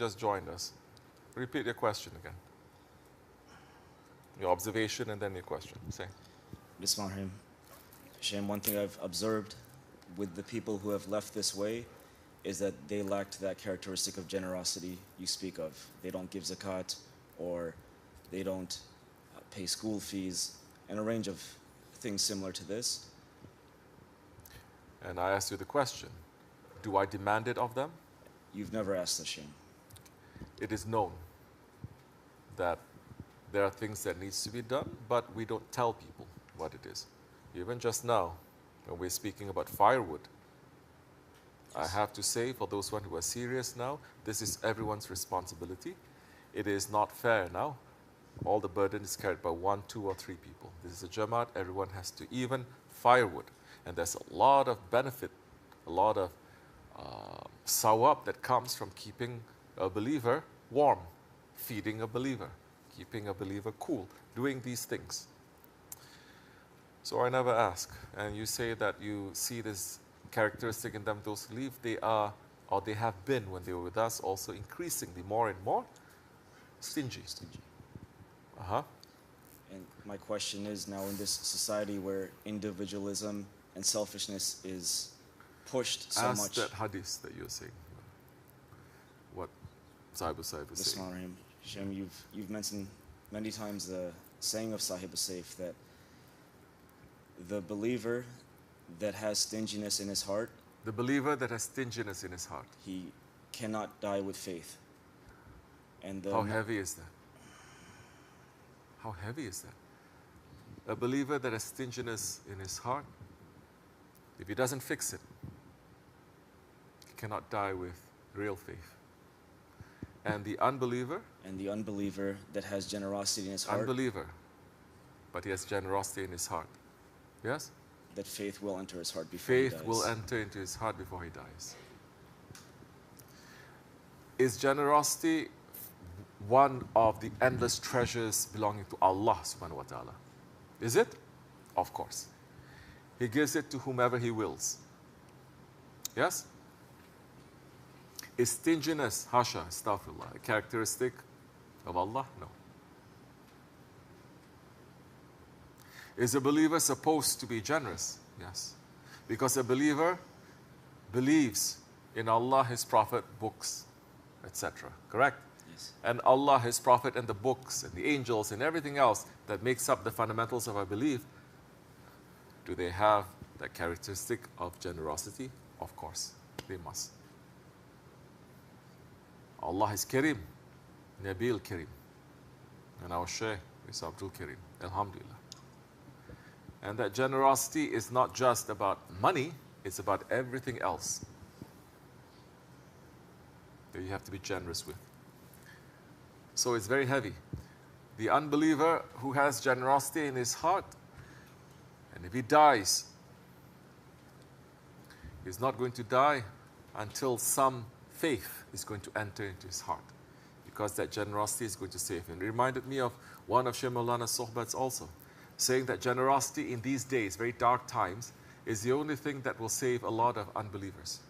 just joined us. Repeat your question again. Your observation and then your question. Say. Bismillahirrahmanirrahim. Hashem, one thing I've observed with the people who have left this way is that they lacked that characteristic of generosity you speak of. They don't give zakat, or they don't pay school fees, and a range of things similar to this. And I asked you the question, do I demand it of them? You've never asked Hashem. It is known that there are things that needs to be done, but we don't tell people what it is. Even just now, when we're speaking about firewood, I have to say, for those who are serious now, this is everyone's responsibility. It is not fair now. All the burden is carried by 1, 2, or 3 people. This is a Jamaat, everyone has to, even firewood. And there's a lot of benefit, a lot of sawab that comes from keeping a believer warm, feeding a believer, keeping a believer cool, doing these things. So I never ask. And you say that you see this characteristic in them, those who leave, they are, or they have been when they were with us, also increasingly more and more stingy. Uh-huh. And my question is, now in this society where individualism and selfishness is pushed so much. Ask that hadith that you're saying. What Sahib Saif is saying. Hashem, you've mentioned many times the saying of Sahib Saif that the believer that has stinginess in his heart, the believer that has stinginess in his heart, he cannot die with faith. And how heavy is that? How heavy is that? A believer that has stinginess in his heart, if he doesn't fix it, he cannot die with real faith. And the unbeliever? And the unbeliever that has generosity in his heart. Unbeliever, but he has generosity in his heart. Yes? That faith will enter his heart before he dies. Faith will enter into his heart before he dies. Is generosity one of the endless treasures belonging to Allah subhanahu wa ta'ala? Is it? Of course. He gives it to whomever he wills. Yes? Is stinginess, hasha, astaghfirullah, a characteristic of Allah? No. Is a believer supposed to be generous? Yes. Because a believer believes in Allah, His Prophet, books, etc. Correct? Yes. And Allah, His Prophet, and the books, and the angels, and everything else that makes up the fundamentals of our belief, do they have that characteristic of generosity? Of course, they must. Allah is Kareem, Nabil Kareem, and our Shaykh is Abdul Kareem, Alhamdulillah. And that generosity is not just about money, it's about everything else that you have to be generous with. So it's very heavy. The unbeliever who has generosity in his heart, and if he dies, he's not going to die until some faith is going to enter into his heart, because that generosity is going to save him. It reminded me of one of Shaykh Maulana's sohbats also, saying that generosity in these days, very dark times, is the only thing that will save a lot of unbelievers.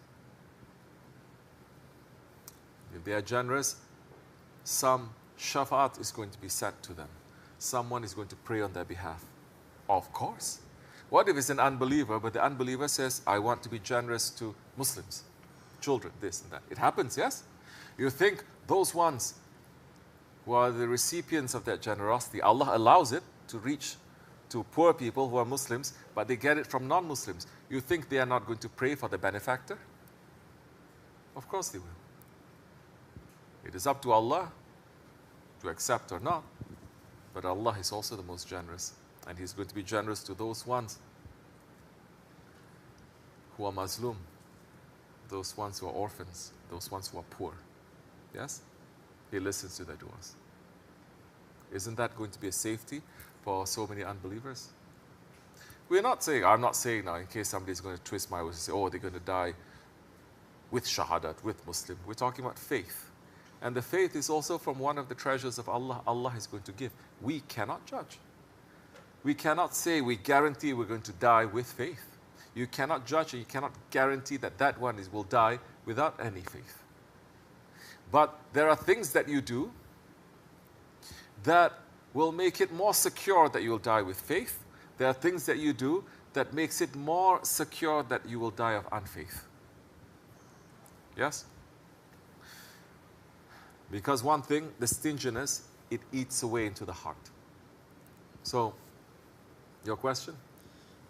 If they are generous, some shafa'at is going to be sent to them. Someone is going to pray on their behalf. Of course. What if it's an unbeliever, but the unbeliever says, I want to be generous to Muslims, children, this and that. It happens, yes? You think those ones who are the recipients of that generosity, Allah allows it to reach to poor people who are Muslims, but they get it from non-Muslims. You think they are not going to pray for the benefactor? Of course they will. It is up to Allah to accept or not, but Allah is also the most generous, and He's going to be generous to those ones who are Mazlum, those ones who are orphans, those ones who are poor. Yes? He listens to their du'as. Isn't that going to be a safety for so many unbelievers? We're not saying, I'm not saying now, in case somebody's going to twist my words and say, oh, they're going to die with shahadat, with Muslim. We're talking about faith. And the faith is also from one of the treasures of Allah, Allah is going to give. We cannot judge. We cannot say we guarantee we're going to die with faith. You cannot judge and you cannot guarantee that that one will die without any faith. But there are things that you do that will make it more secure that you'll die with faith. There are things that you do that makes it more secure that you will die of unfaith. Yes? Because one thing, the stinginess, it eats away into the heart. So, your question?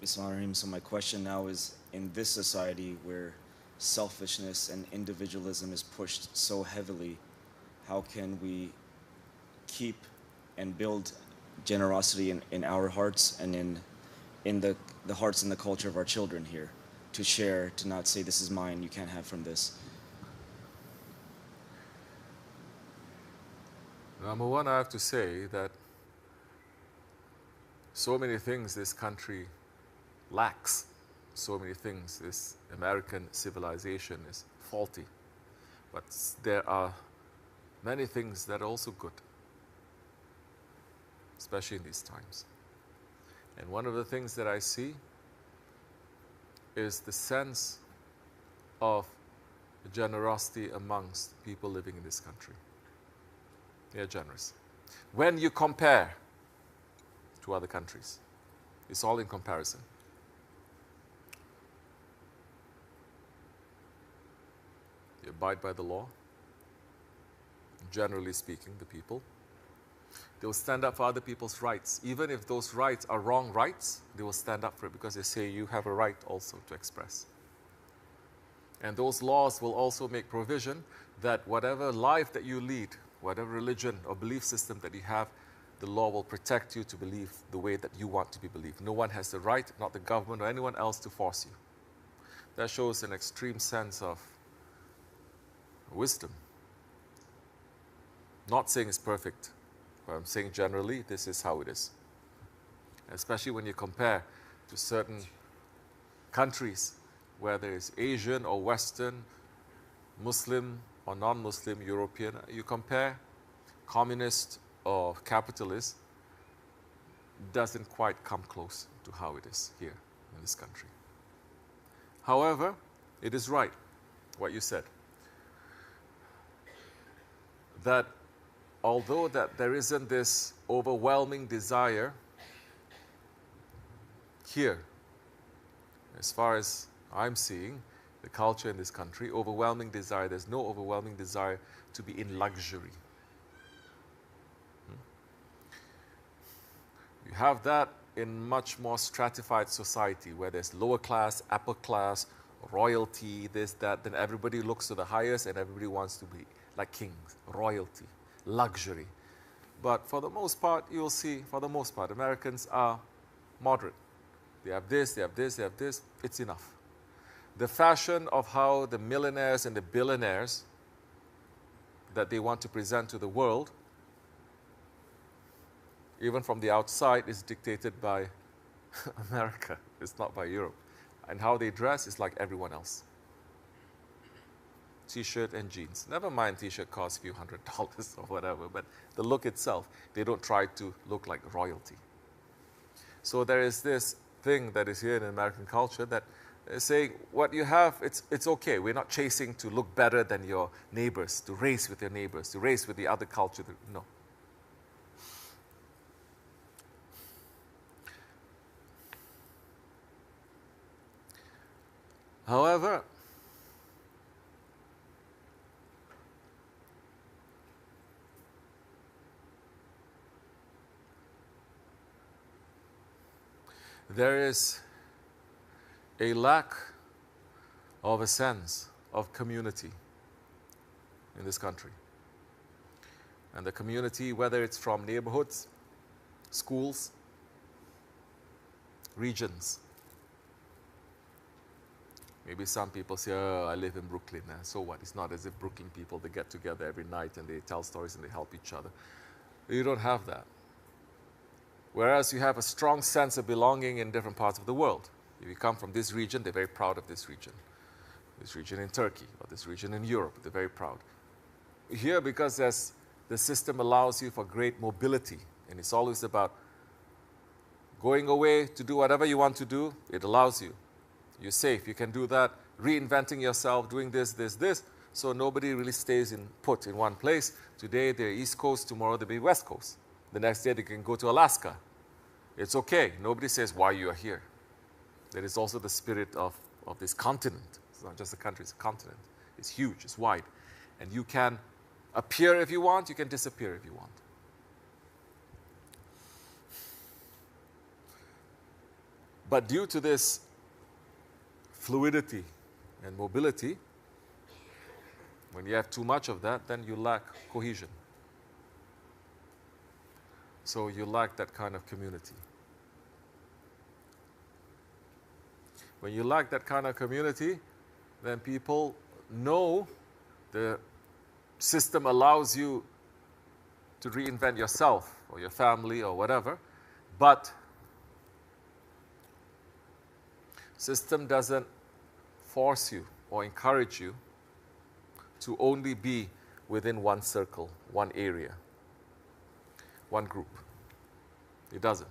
Bismillahirrahmanirrahim. So my question now is, in this society where selfishness and individualism is pushed so heavily, how can we keep and build generosity in our hearts and in the hearts and the culture of our children here, to share, to not say this is mine, you can't have from this? Number one, I have to say that so many things this country lacks, so many things this American civilization is faulty, but there are many things that are also good, especially in these times. And one of the things that I see is the sense of generosity amongst people living in this country. They are generous. When you compare to other countries, it's all in comparison. You abide by the law. Generally speaking, the people. They will stand up for other people's rights. Even if those rights are wrong rights, they will stand up for it because they say you have a right also to express. And those laws will also make provision that whatever life that you lead, whatever religion or belief system that you have, the law will protect you to believe the way that you want to be believed. No one has the right, not the government or anyone else, to force you. That shows an extreme sense of wisdom. Not saying it's perfect, but I'm saying generally this is how it is. Especially when you compare to certain countries, whether it's Asian or Western, Muslim or non-Muslim, European, you compare communist or capitalist, doesn't quite come close to how it is here in this country. However, it is right what you said, that although that there isn't this overwhelming desire here, as far as I'm seeing the culture in this country, overwhelming desire, there's no overwhelming desire to be in luxury. You have that in much more stratified society where there's lower class, upper class, royalty, this, that, then everybody looks to the highest and everybody wants to be like kings, royalty, luxury. But for the most part, you'll see, for the most part, Americans are moderate. They have this, they have this, they have this, it's enough. The fashion of how the millionaires and the billionaires that they want to present to the world, even from the outside, is dictated by America. It's not by Europe. And how they dress is like everyone else. T-shirt and jeans. Never mind T-shirt costs a few $100s or whatever, but the look itself, they don't try to look like royalty. So there is this thing that is here in American culture that is saying, what you have, it's okay. We're not chasing to look better than your neighbors, to race with your neighbors, to race with the other culture. No. However, there is a lack of a sense of community in this country. And the community, whether it's from neighborhoods, schools, regions. Maybe some people say, oh, I live in Brooklyn. So what? It's not as if Brooklyn people, they get together every night and they tell stories and they help each other. You don't have that. Whereas you have a strong sense of belonging in different parts of the world. If you come from this region, they're very proud of this region. This region in Turkey or this region in Europe, they're very proud. Here, because the system allows you for great mobility, and it's always about going away to do whatever you want to do, it allows you. You're safe, you can do that, reinventing yourself, doing this, this, this. So nobody really stays put in one place. Today they're East Coast, tomorrow they'll be West Coast. The next day they can go to Alaska. It's okay. Nobody says why you are here. There is also the spirit of this continent. It's not just a country, it's a continent. It's huge, it's wide. And you can appear if you want, you can disappear if you want. But due to this fluidity and mobility, when you have too much of that, then you lack cohesion. So you lack that kind of community. When you lack that kind of community, then people know the system allows you to reinvent yourself or your family or whatever, but system doesn't force you or encourage you to only be within one circle, one area, one group. It doesn't.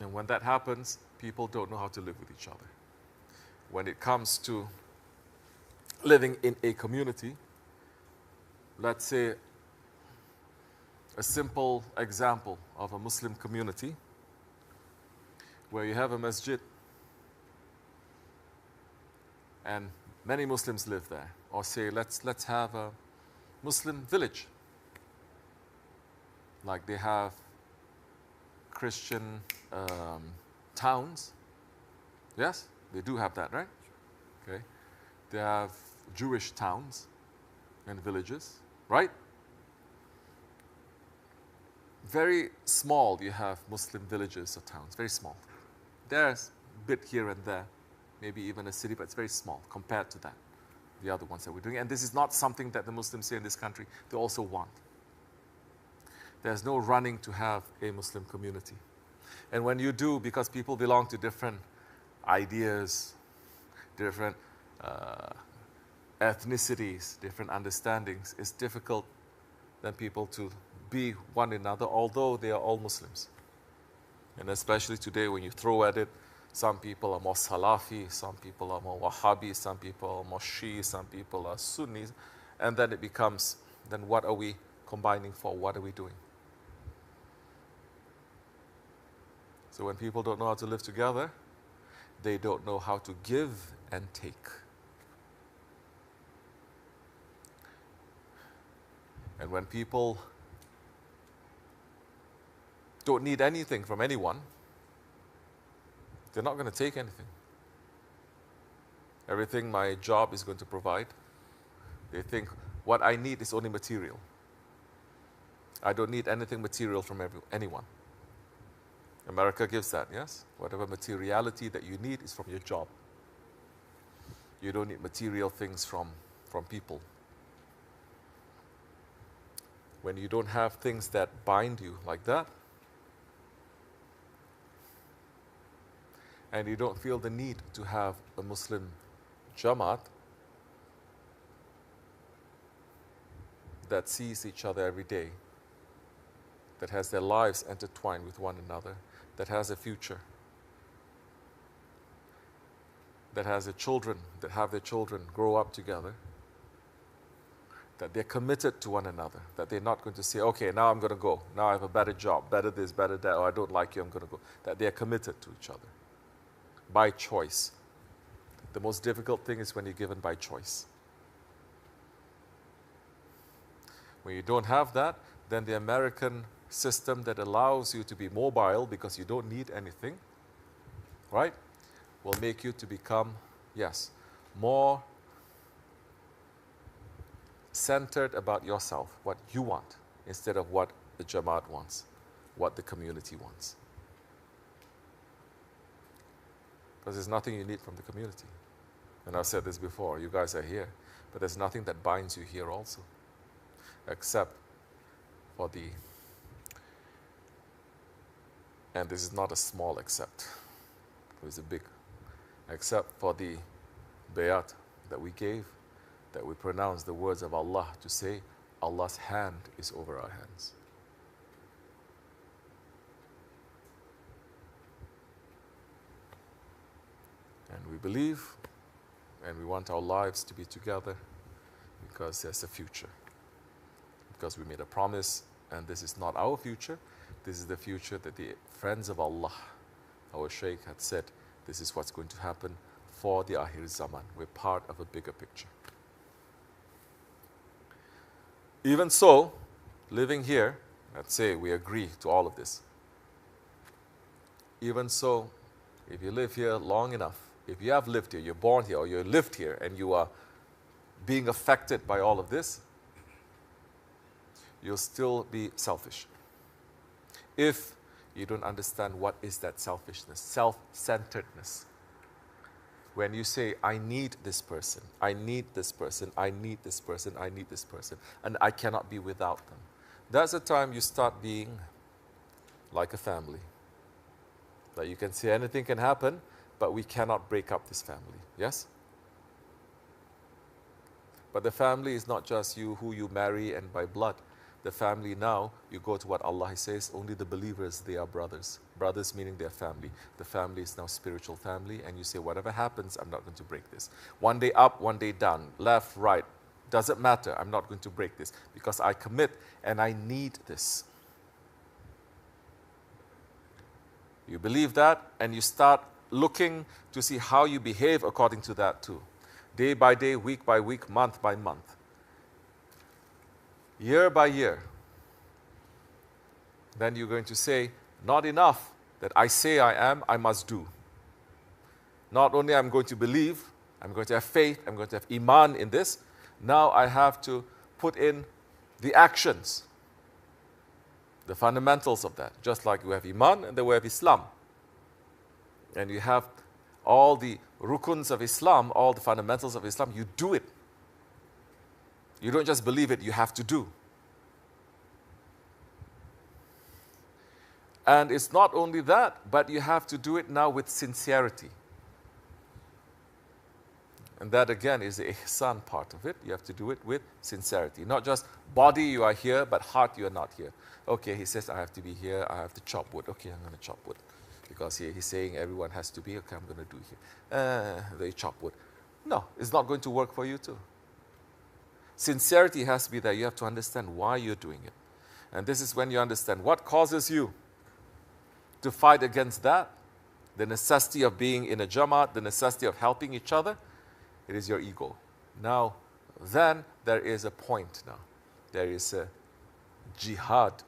And when that happens, people don't know how to live with each other. When it comes to living in a community, let's say a simple example of a Muslim community where you have a masjid and many Muslims live there. Or say, let's have a Muslim village. Like they have Christian towns. Yes, they do have that, right? Okay. They have Jewish towns and villages, right? Very small, you have Muslim villages or towns, very small. There's a bit here and there, maybe even a city, but it's very small compared to that, the other ones that we're doing. And this is not something that the Muslims here in this country, they also want. There's no running to have a Muslim community. And when you do, because people belong to different ideas, different ethnicities, different understandings, it's difficult then people to be one another, although they are all Muslims. And especially today when you throw at it, some people are more Salafi, some people are more Wahhabi, some people are more Shia, some people are Sunnis, and then it becomes, then what are we combining for? What are we doing? So when people don't know how to live together, they don't know how to give and take. And when people don't need anything from anyone, they're not going to take anything. Everything my job is going to provide, they think what I need is only material. I don't need anything material from anyone. America gives that, yes? Whatever materiality that you need is from your job. You don't need material things from people. When you don't have things that bind you like that, and you don't feel the need to have a Muslim Jamaat that sees each other every day, that has their lives intertwined with one another, that has a future, that has their children, that have their children grow up together, that they're committed to one another, that they're not going to say, okay, now I'm going to go, now I have a better job, better this, better that, or I don't like you, I'm going to go. That they're committed to each other by choice. The most difficult thing is when you're given by choice. When you don't have that, then the American system that allows you to be mobile because you don't need anything, right, will make you to become, yes, more centered about yourself, what you want, instead of what the Jamaat wants, what the community wants. Because there's nothing you need from the community. And I've said this before, you guys are here, but there's nothing that binds you here also, except for the, and this is not a small except, it's a big, except for the bayat that we gave, that we pronounced the words of Allah to say, Allah's hand is over our hands. And we believe and we want our lives to be together because there's a future. Because we made a promise, and this is not our future. This is the future that the friends of Allah, our Shaykh, had said, this is what's going to happen for the Akhir Zaman. We're part of a bigger picture. Even so, living here, let's say we agree to all of this. Even so, if you live here long enough, if you have lived here, you're born here, or you lived here, and you are being affected by all of this, you'll still be selfish. If you don't understand what is that selfishness, self-centeredness. When you say, I need this person, I need this person, I need this person, I need this person, and I cannot be without them. That's the time you start being like a family. That you can say anything can happen, but we cannot break up this family. Yes? But the family is not just you, who you marry and by blood. The family now, you go to what Allah says, only the believers, they are brothers. Brothers meaning their family. The family is now spiritual family, and you say, whatever happens, I'm not going to break this. One day up, one day down, left, right, doesn't matter, I'm not going to break this, because I commit and I need this. You believe that, and you start looking to see how you behave according to that too. Day by day, week by week, month by month. Year by year. Then you're going to say, not enough that I say I am, I must do. Not only I'm going to believe, I'm going to have faith, I'm going to have iman in this, now I have to put in the actions, the fundamentals of that. Just like you have iman and then we have Islam. And you have all the rukuns of Islam, all the fundamentals of Islam, you do it. You don't just believe it, you have to do. And it's not only that, but you have to do it now with sincerity. And that again is the ihsan part of it. You have to do it with sincerity. Not just body you are here, but heart you are not here. Okay, he says I have to be here, I have to chop wood. Okay, I'm going to chop wood. Because he's saying everyone has to be, okay, I'm going to do here. They chop wood. No, it's not going to work for you too. Sincerity has to be there. You have to understand why you're doing it. And this is when you understand what causes you to fight against that, the necessity of being in a jamaat, the necessity of helping each other. It is your ego. Now, then there is a point now. There is a jihad.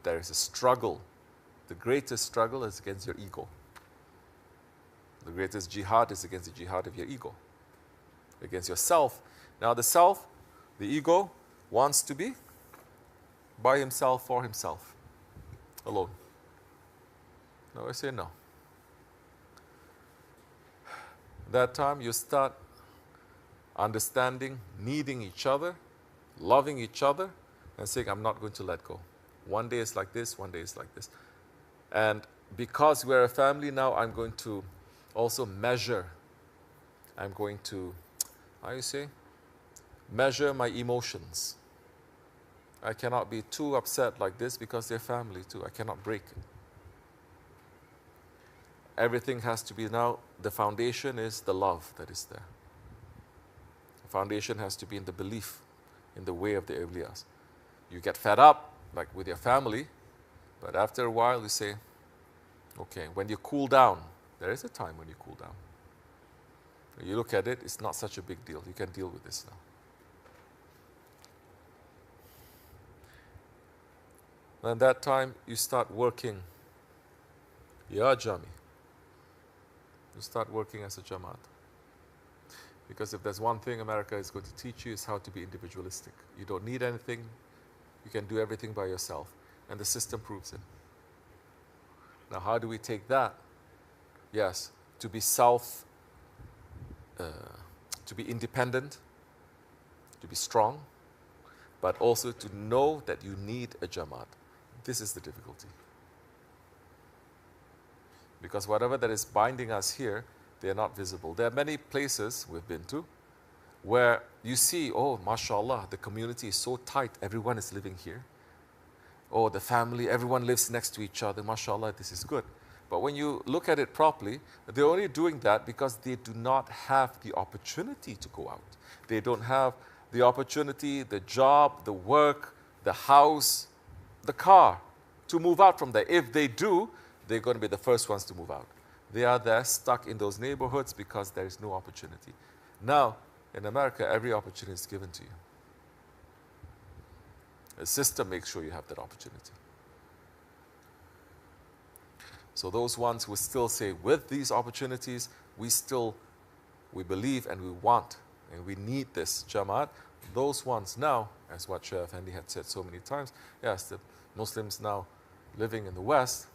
There is a struggle. The greatest struggle is against your ego. The greatest jihad is against the jihad of your ego. Against yourself. Now the self, the ego, wants to be by himself, for himself, alone. No, I say no. That time you start understanding, needing each other, loving each other, and saying, I'm not going to let go. One day is like this, one day is like this. And because we're a family now, I'm going to also measure. I'm going to, how you say? Measure my emotions. I cannot be too upset like this because they're family too. I cannot break it. Everything has to be now, the foundation is the love that is there. The foundation has to be in the belief, in the way of the awliyas. You get fed up, like with your family, but after a while you say, okay, when you cool down, there is a time when you cool down. When you look at it, it's not such a big deal. You can deal with this now. And that time, you start working. Ya Jami. You start working as a Jamaat. Because if there's one thing America is going to teach you, is how to be individualistic. You don't need anything. You can do everything by yourself. And the system proves it. Now, how do we take that? Yes, to be to be independent, to be strong, but also to know that you need a Jamaat. This is the difficulty. Because whatever that is binding us here, they are not visible. There are many places we've been to where you see, oh, mashallah, the community is so tight, everyone is living here. Oh, the family, everyone lives next to each other, mashallah, this is good. But when you look at it properly, they're only doing that because they do not have the opportunity to go out. They don't have the opportunity, the job, the work, the house, the car to move out from there. If they do, they're going to be the first ones to move out. They are there stuck in those neighborhoods because there is no opportunity. Now, in America, every opportunity is given to you. The system makes sure you have that opportunity. So those ones who still say, with these opportunities, we believe and we want and we need this Jamaat, those ones now, as what Shaykh Effendi had said so many times, yes, the Muslims now living in the West,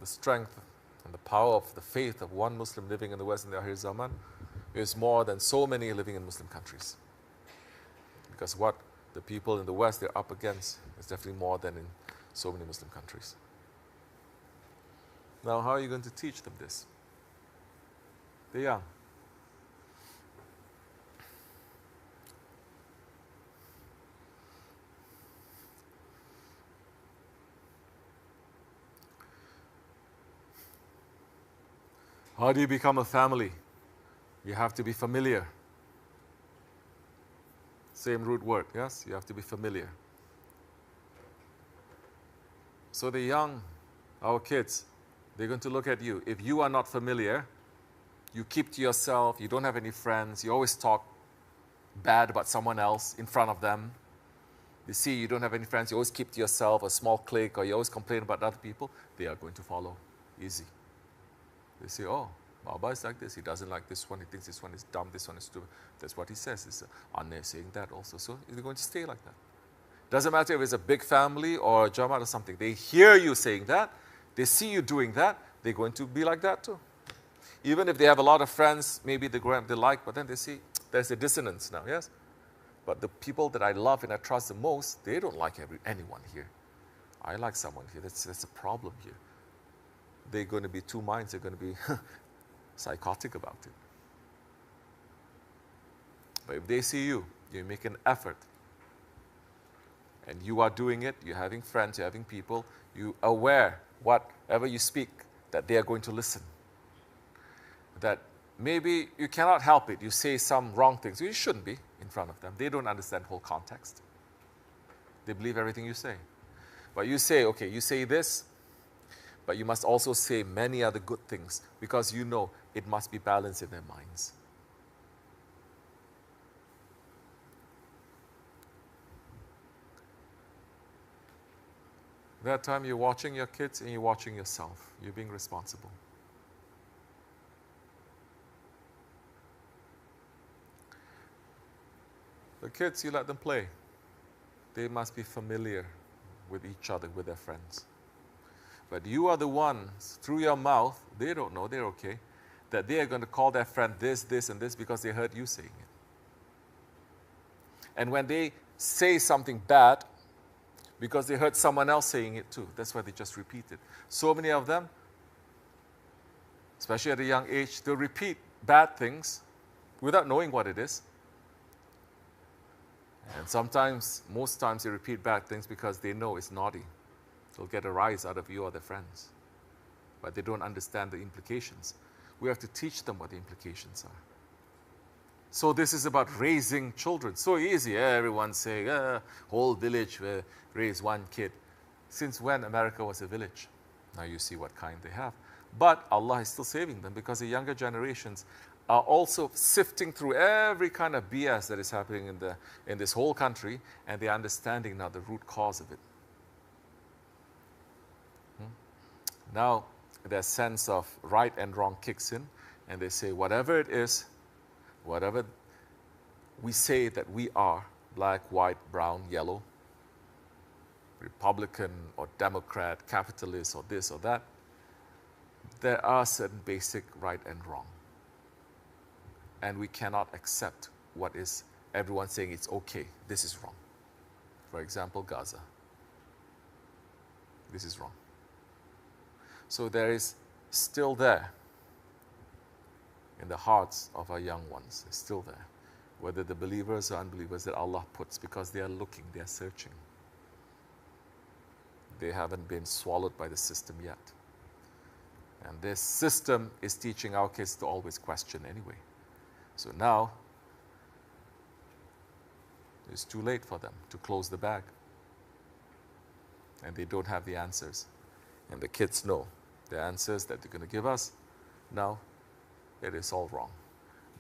the strength and the power of the faith of one Muslim living in the West in the Akhir Zaman is more than so many living in Muslim countries. Because what the people in the West they're up against is definitely more than in so many Muslim countries. Now, how are you going to teach them this? They're young. How do you become a family? You have to be familiar. Same root word, yes? You have to be familiar. So the young, our kids, they're going to look at you. If you are not familiar, you keep to yourself, you don't have any friends, you always talk bad about someone else in front of them. They see you don't have any friends, you always keep to yourself, a small clique, or you always complain about other people, they are going to follow. Easy. They say, oh, Baba is like this, he doesn't like this one, he thinks this one is dumb, this one is stupid. That's what he says. It's Anne saying that also. So they're going to stay like that. Doesn't matter if it's a big family or a Jamaat or something. They hear you saying that, they see you doing that, they're going to be like that too. Even if they have a lot of friends, maybe they like, but then they see there's a dissonance now, yes? But the people that I love and I trust the most, they don't like anyone here. I like someone here. That's a problem here. They're going to be two minds. They're going to be psychotic about it. But if they see you, you make an effort, and you are doing it, you're having friends, you're having people, you're aware, whatever you speak, that they are going to listen. That maybe you cannot help it. You say some wrong things. You shouldn't be in front of them. They don't understand the whole context. They believe everything you say. But you say, okay, you say this, but you must also say many other good things because you know it must be balanced in their minds. That time you're watching your kids and you're watching yourself. You're being responsible. The kids, you let them play. They must be familiar with each other, with their friends. But you are the ones, through your mouth, they don't know, they're okay, that they are going to call their friend this, this, and this because they heard you saying it. And when they say something bad, because they heard someone else saying it too, that's why they just repeat it. So many of them, especially at a young age, they'll repeat bad things without knowing what it is. And sometimes, most times, they repeat bad things because they know it's naughty. They'll get a rise out of you or their friends. But they don't understand the implications. We have to teach them what the implications are. So this is about raising children. So easy. Everyone saying, whole village raise one kid. Since when America was a village? Now you see what kind they have. But Allah is still saving them because the younger generations are also sifting through every kind of BS that is happening in this whole country, and they're understanding now the root cause of it. Now their sense of right and wrong kicks in, and they say whatever it is, whatever we say that we are, black, white, brown, yellow, Republican or Democrat, capitalist or this or that, there are certain basic right and wrong. And we cannot accept what is everyone saying it's okay, this is wrong. For example, Gaza. This is wrong. So there is still there in the hearts of our young ones, it's still there, whether the believers or unbelievers that Allah puts, because they are looking, they are searching. They haven't been swallowed by the system yet. And this system is teaching our kids to always question anyway. So now, it's too late for them to close the bag. And they don't have the answers. And the kids know the answers that they're going to give us. Now, it is all wrong.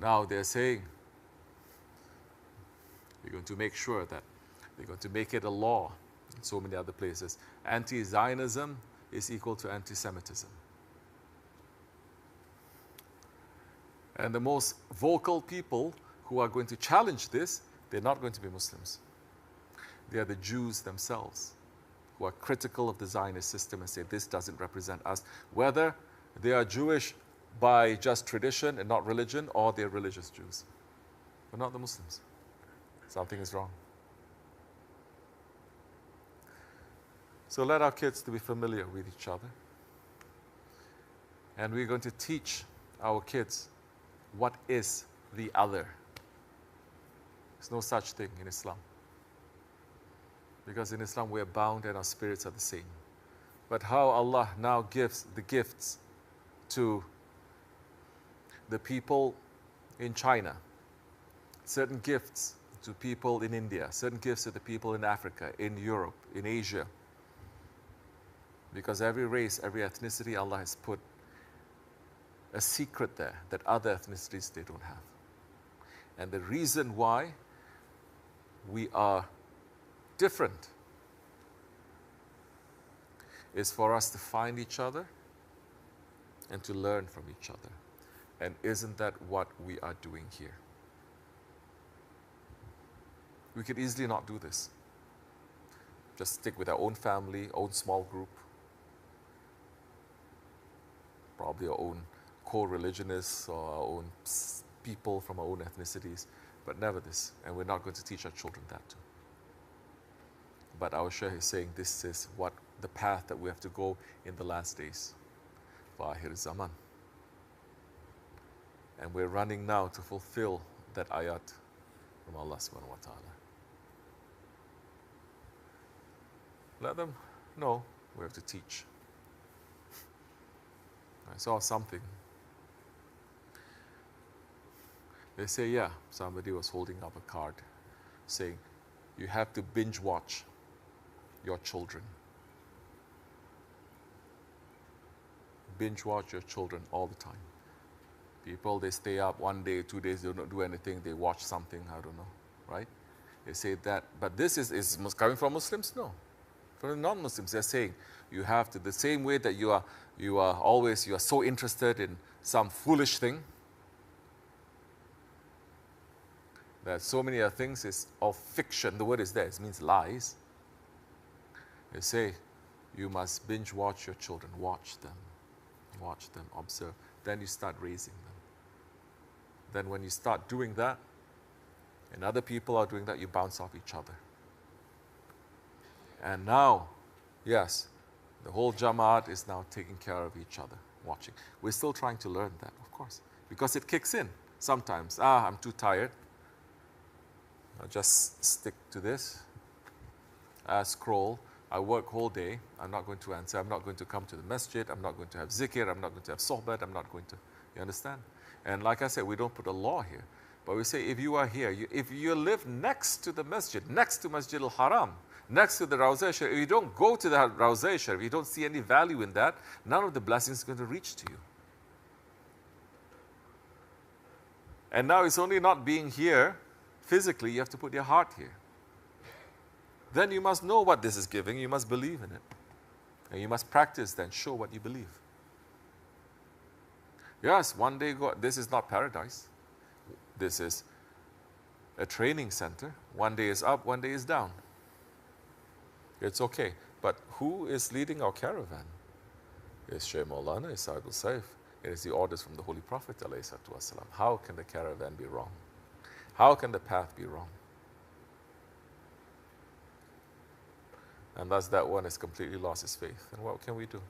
Now they're saying, we're going to make sure that they're going to make it a law in so many other places. Anti-Zionism is equal to anti-Semitism. And the most vocal people who are going to challenge this, they're not going to be Muslims. They are the Jews themselves, who are critical of the Zionist system and say this doesn't represent us, whether they are Jewish by just tradition and not religion, or they're religious Jews, but not the Muslims. Something is wrong. So let our kids to be familiar with each other. And we're going to teach our kids what is the other. There's no such thing in Islam. Because in Islam we are bound and our spirits are the same. But how Allah now gives the gifts to the people in China, certain gifts to people in India, certain gifts to the people in Africa, in Europe, in Asia. Because every race, every ethnicity, Allah has put a secret there that other ethnicities they don't have. And the reason why we are different is for us to find each other and to learn from each other. And isn't that what we are doing here? We could easily not do this. Just stick with our own family, own small group, probably our own co-religionists or our own people from our own ethnicities, but never this. And we're not going to teach our children that too. But our Shaykh is saying this is what the path that we have to go in the last days. Vahir Zaman. And we're running now to fulfill that ayat from Allah subhanahu wa ta'ala. Let them know we have to teach. I saw something. They say, yeah, somebody was holding up a card saying, you have to binge watch your children. Binge watch your children all the time. People, they stay up 1 day, 2 days, they don't do anything, they watch something, I don't know, right? They say that, but this is coming from Muslims? No. From the non-Muslims, they're saying, you have to, the same way that you are so interested in some foolish thing, that so many other things is all fiction. The word is there, it means lies. They say, you must binge watch your children, watch them, observe. Then you start raising them. Then when you start doing that, and other people are doing that, you bounce off each other. And now, yes, the whole Jamaat is now taking care of each other, watching. We're still trying to learn that, of course, because it kicks in sometimes. I'm too tired. I'll just stick to this. I scroll. I work whole day. I'm not going to answer. I'm not going to come to the masjid. I'm not going to have zikr. I'm not going to have sohbat. I'm not going to. You understand? And like I said, we don't put a law here. But we say if you are here, if you live next to the masjid, next to Masjid al-Haram, next to the Rawza Sharif, if you don't go to the Rawza Sharif, if you don't see any value in that, none of the blessings is going to reach to you. And now it's only not being here physically, you have to put your heart here. Then you must know what this is giving, you must believe in it. And you must practice then, show what you believe. Yes, one day, this is not paradise. This is a training center. One day is up, one day is down. It's okay. But who is leading our caravan? It's Shaykh Maulana, it's Sahib al-Saif. It is the orders from the Holy Prophet ﷺ. How can the caravan be wrong? How can the path be wrong? And thus that one has completely lost his faith. And what can we do?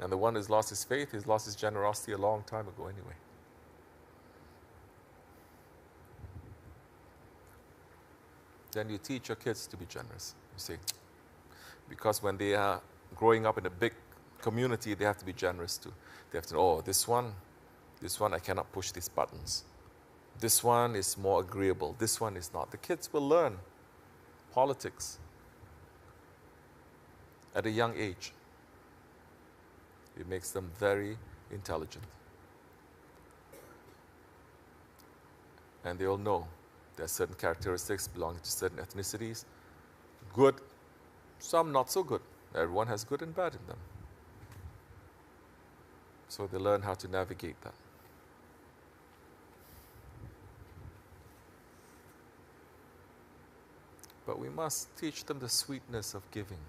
And the one who's lost his faith, he's lost his generosity a long time ago anyway. Then you teach your kids to be generous. You say, because when they are growing up in a big community, they have to be generous too. They have to know, oh, this one I cannot push these buttons. This one is more agreeable. This one is not. The kids will learn politics at a young age. It makes them very intelligent. And they all know there are certain characteristics belonging to certain ethnicities. Good, some not so good. Everyone has good and bad in them. So they learn how to navigate that. But we must teach them the sweetness of giving.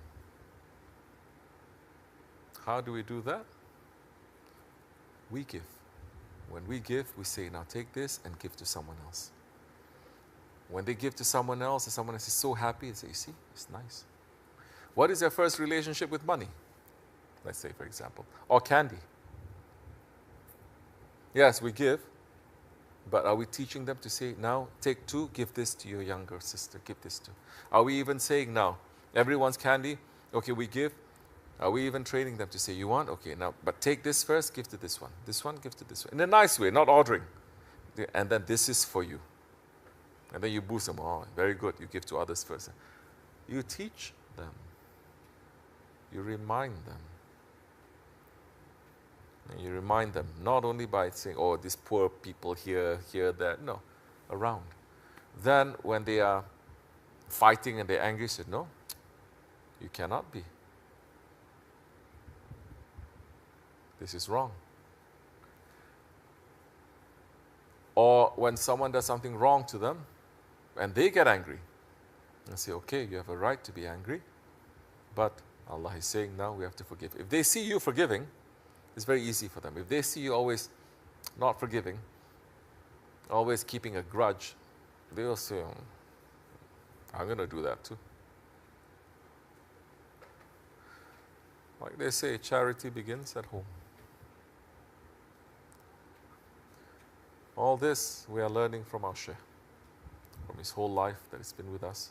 How do we do that? We give. When we give, we say, now take this and give to someone else. When they give to someone else, and someone else is so happy, they say, you see, it's nice. What is their first relationship with money? Let's say, for example, or candy. Yes, we give, but are we teaching them to say, now take 2, give this to your younger sister, give this to? Are we even saying, now, everyone's candy, okay, we give? Are we even training them to say, you want? Okay, now, but take this first, give to this one, give to this one. In a nice way, not ordering. And then this is for you. And then you boost them, oh, very good, you give to others first. You teach them. You remind them. And you remind them, not only by saying, oh, these poor people here, there, no, around. Then when they are fighting and they're angry, say, no, you cannot be. This is wrong. Or when someone does something wrong to them, and they get angry, and say, okay, you have a right to be angry, but Allah is saying now we have to forgive. If they see you forgiving, it's very easy for them. If they see you always not forgiving, always keeping a grudge, they will say, I'm going to do that too. Like they say, charity begins at home. All this we are learning from our Shaykh, from his whole life that he's been with us.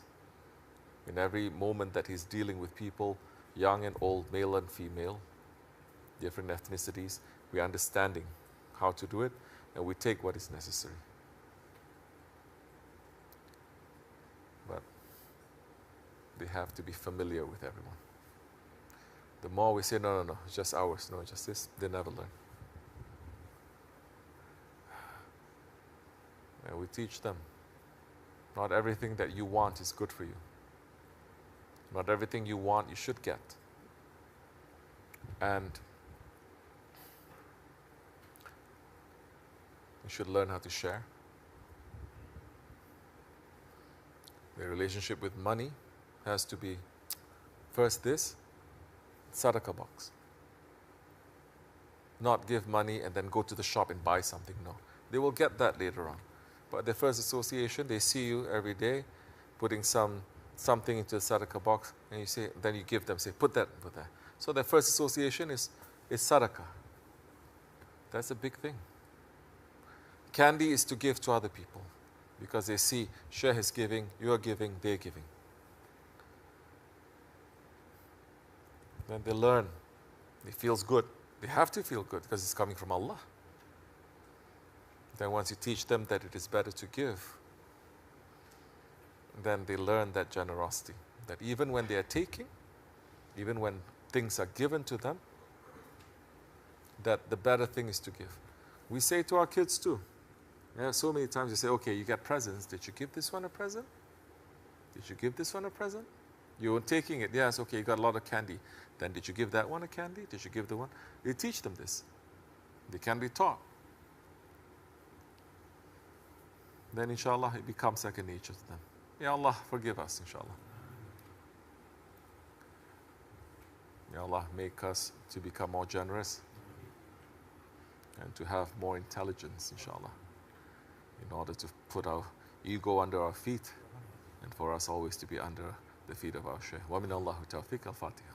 In every moment that he's dealing with people, young and old, male and female, different ethnicities, we are understanding how to do it, and we take what is necessary. But they have to be familiar with everyone. The more we say, no, it's just ours, no, just this, they never learn. And we teach them, not everything that you want is good for you. Not everything you want you should get. And you should learn how to share. The relationship with money has to be first this, sadaqah box. Not give money and then go to the shop and buy something, no. They will get that later on. But the first association, they see you every day putting something into the sadaqah box, and you say, then you give them, say, put that. So the first association is sadaqah. That's a big thing. Candy is to give to other people because they see Shaykh is giving, you are giving, they're giving. Then they learn. It feels good. They have to feel good because it's coming from Allah. Then once you teach them that it is better to give, then they learn that generosity. That even when they are taking, even when things are given to them, that the better thing is to give. We say to our kids too. Yeah, so many times you say, okay, you get presents. Did you give this one a present? Did you give this one a present? You were taking it. Yes, okay, you got a lot of candy. Then did you give that one a candy? Did you give the one? You teach them this. They can be taught. Then inshallah it becomes second nature to them. May Allah forgive us, inshallah. May Allah make us to become more generous and to have more intelligence, inshallah, in order to put our ego under our feet and for us always to be under the feet of our Shaykh. Wa min Allahu tawfiq al-Fatiha.